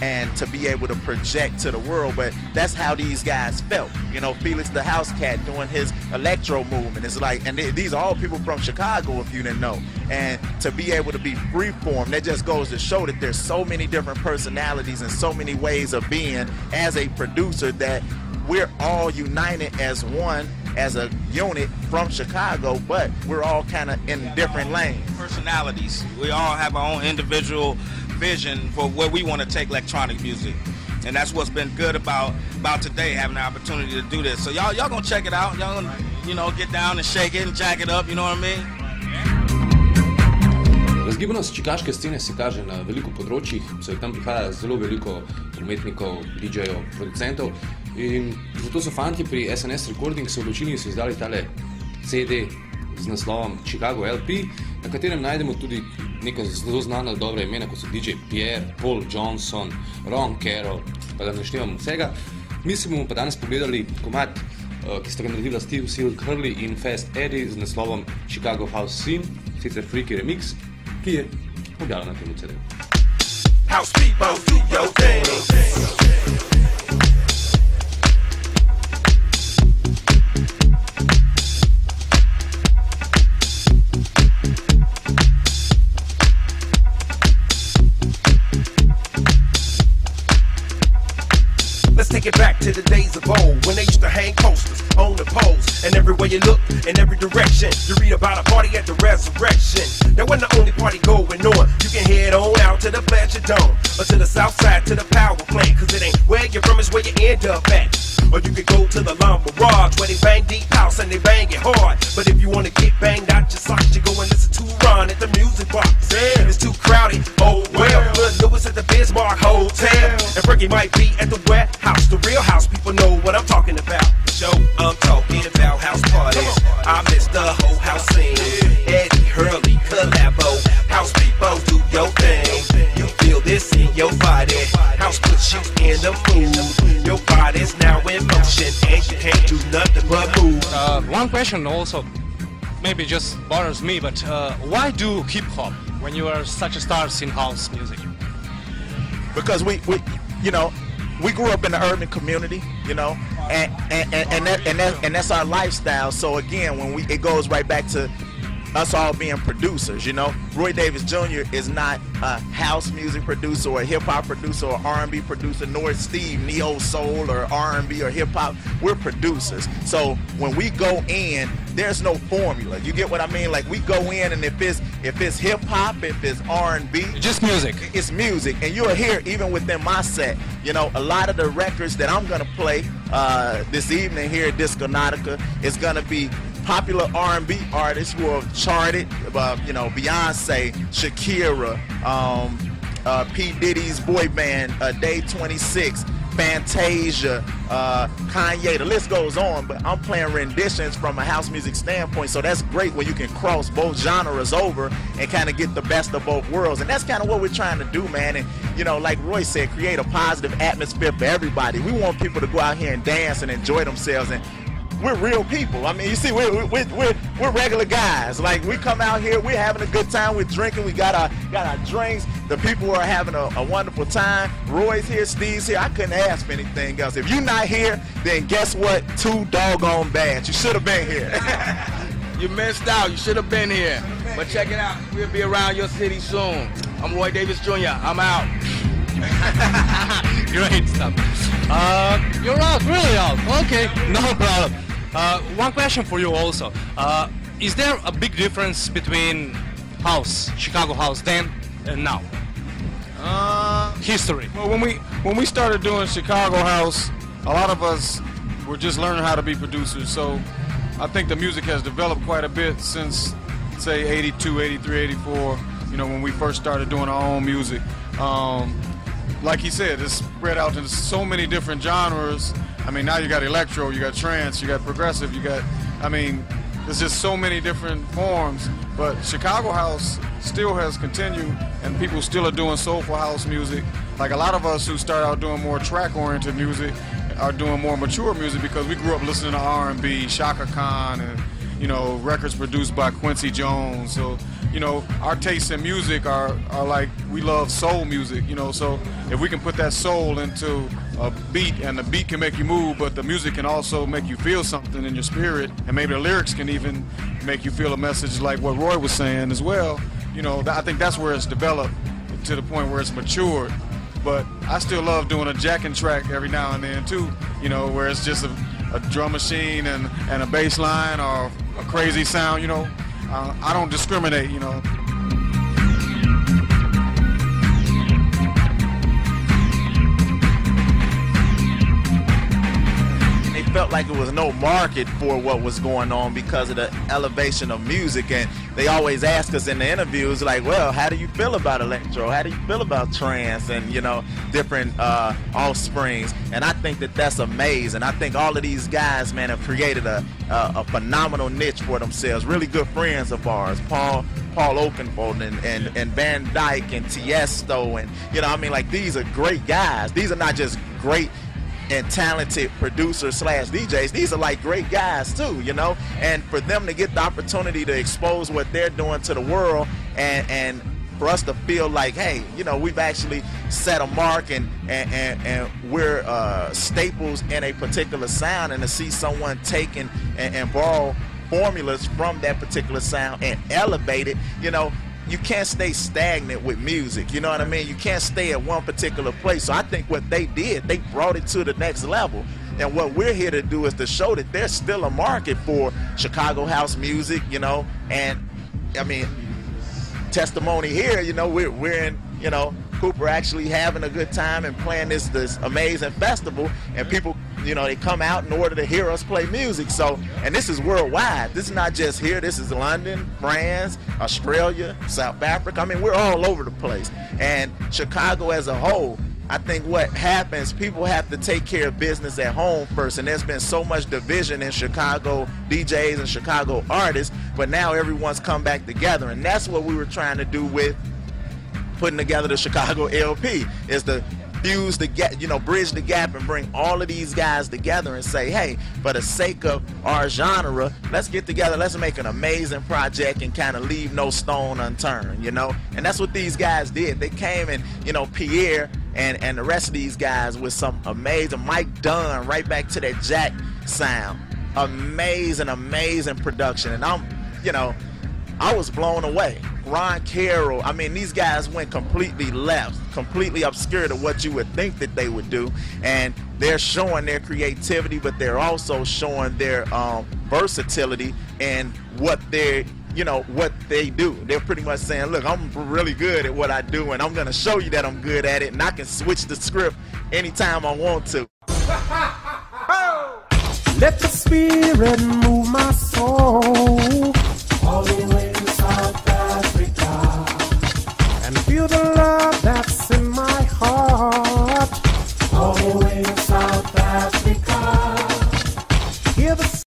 and to be able to project to the world. But that's how these guys felt. You know, Felix the House Cat doing his electro movement. It's like, and these are all people from Chicago, if you didn't know. And to be able to be freeform, that just goes to show that there's so many different personalities and so many ways of being as a producer that we're all united as one, as a unit from Chicago, but we're all kind of in different lanes. Personalities. We all have our own individual vision for where we want to take electronic music. And that's what's been good about today, having the opportunity to do this. So y'all gonna check it out. Y'all gonna, you know, get down and shake it and jack it up, you know what I mean? Razgibanost čikaške scene se kaže na veliko področjih, se tam prihaja zelo veliko umetnikov, DJ-jev, producentov in zato so fanti pri SNS Recording se odločili in so izdali tale CD z naslovom Chicago LP, na katerem najdemo tudi neka zelo znana dobra imena, kot so DJ Pierre, Paul Johnson, Ron Carroll, pa da ne števam vsega. Mi si bomo pa danes pogledali komad, ki sta ga naredila Steve Silk Hurley in Fast Eddie z naslovom Chicago House Scene, sicer Freaky Remix, ki je objavljen na tem CD-ju. House people, do your thing. Let's take it back to the days of old, when they used to hang posters on the poles, and everywhere you look, in every direction, you read about a party at the resurrection. That wasn't the only party going on. You can head on out to the Pleasure Dome, or to the south side to the power plant, cause it ain't where you're from, it's where you end up at. Or you could go to the Lime Barrage, where they bang deep house and they bang it hard. But if you wanna get banged out your socks, you go and listen to Ron at the music box. Damn, it's too crowded, oh well. Good Lewis at the Bismarck Hotel, and Fergie might be at the warehouse. The real house people know what I'm talking about. So I'm talking about house parties. I miss the whole house scene. Eddie, Hurley, collabo. House people, do your thing. You feel this in your body. House puts you in the mood. Your body's now in motion, and you can't do nothing but move. One question also, maybe just bothers me, but why do hip hop when you are such a stars in house music? Because we you know, we grew up in the urban community, you know, and that's our lifestyle. So again, when it goes right back to us all being producers, you know. Roy Davis Jr. is not a house music producer or a hip-hop producer or R&B producer, nor is Steve neo-soul or R&B or hip-hop. We're producers. So when we go in, there's no formula. You get what I mean? Like, we go in, and if it's hip-hop, if it's R&B, just music. It's music. And you'll hear, even within my set, you know, a lot of the records that I'm going to play this evening here at Disco Nautica is going to be popular R&B artists who have charted, you know, Beyonce, Shakira, P. Diddy's boy band, Day 26, Fantasia, Kanye, the list goes on, but I'm playing renditions from a house music standpoint, so that's great when you can cross both genres over and kind of get the best of both worlds, and that's kind of what we're trying to do, man. And, you know, like Roy said, create a positive atmosphere for everybody. We want people to go out here and dance and enjoy themselves, and we're real people. I mean, you see, we're regular guys. Like, we come out here, we're having a good time, we're drinking, we got our drinks. The people are having a wonderful time. Roy's here, Steve's here. I couldn't ask for anything else. If you're not here, then guess what? Too doggone bad. You should have been here. You missed out. You should have been here. But check it out. We'll be around your city soon. I'm Roy Davis Jr. I'm out. Great stuff. You're out, really out. Okay, no problem. One question for you also. Is there a big difference between house, Chicago house then and now? History. Well, when we started doing Chicago house, a lot of us were just learning how to be producers. So I think the music has developed quite a bit since, say, 82, 83, 84, you know, when we first started doing our own music. Like he said, it's spread out into so many different genres. I mean, now you got electro, you got trance, you got progressive, you got, I mean, there's just so many different forms. But Chicago house still has continued, and people still are doing soulful house music. Like, a lot of us who start out doing more track-oriented music are doing more mature music because we grew up listening to R&B, Shaka Khan, and, you know, records produced by Quincy Jones. So you know, our tastes in music are like, we love soul music, you know, so if we can put that soul into a beat, and the beat can make you move, but the music can also make you feel something in your spirit, and maybe the lyrics can even make you feel a message like what Roy was saying as well, you know, I think that's where it's developed to the point where it's matured. But I still love doing a jacking track every now and then too, you know, where it's just a drum machine and a bass line or a crazy sound, you know. I don't discriminate, you know. Felt like it was no market for what was going on because of the elevation of music, and they always ask us in the interviews like, well, how do you feel about electro, how do you feel about trance, and you know, different offsprings. And I think that that's amazing. I think all of these guys, man, have created a phenomenal niche for themselves. Really good friends of ours, Paul Oakenfold and Van Dyke and Tiesto, and you know, I mean, like, these are great guys. These are not just great and talented producers slash DJs. These are like great guys too, you know, and for them to get the opportunity to expose what they're doing to the world, and for us to feel like, hey, you know, we've actually set a mark, and we're staples in a particular sound, and to see someone take and borrow formulas from that particular sound and elevate it, you know, you can't stay stagnant with music, you know what I mean? You can't stay at one particular place. So I think what they did, they brought it to the next level. And what we're here to do is to show that there's still a market for Chicago house music, you know. And I mean, testimony here, you know, we're in, you know, Cooper actually having a good time and playing this amazing festival, and people, you know, they come out in order to hear us play music. So, and this is worldwide. This is not just here. This is London, France, Australia, South Africa. I mean, we're all over the place. And Chicago as a whole, I think what happens, people have to take care of business at home first, and there's been so much division in Chicago DJs and Chicago artists, but now everyone's come back together, and that's what we were trying to do with putting together the Chicago LP, is to fuse the gap, you know, bridge the gap and bring all of these guys together and say, hey, for the sake of our genre, let's get together, let's make an amazing project and kind of leave no stone unturned, you know. And that's what these guys did. They came, and, you know, Pierre and the rest of these guys with some amazing, Mike Dunn, right back to that jack sound. Amazing production. And I'm, you know, I was blown away. Ron Carroll, I mean, these guys went completely left, completely obscure to what you would think that they would do, and they're showing their creativity, but they're also showing their versatility and what they're, you know, what they do. They're pretty much saying, look, I'm really good at what I do, and I'm going to show you that I'm good at it, and I can switch the script anytime I want to. Let the spirit move my soul.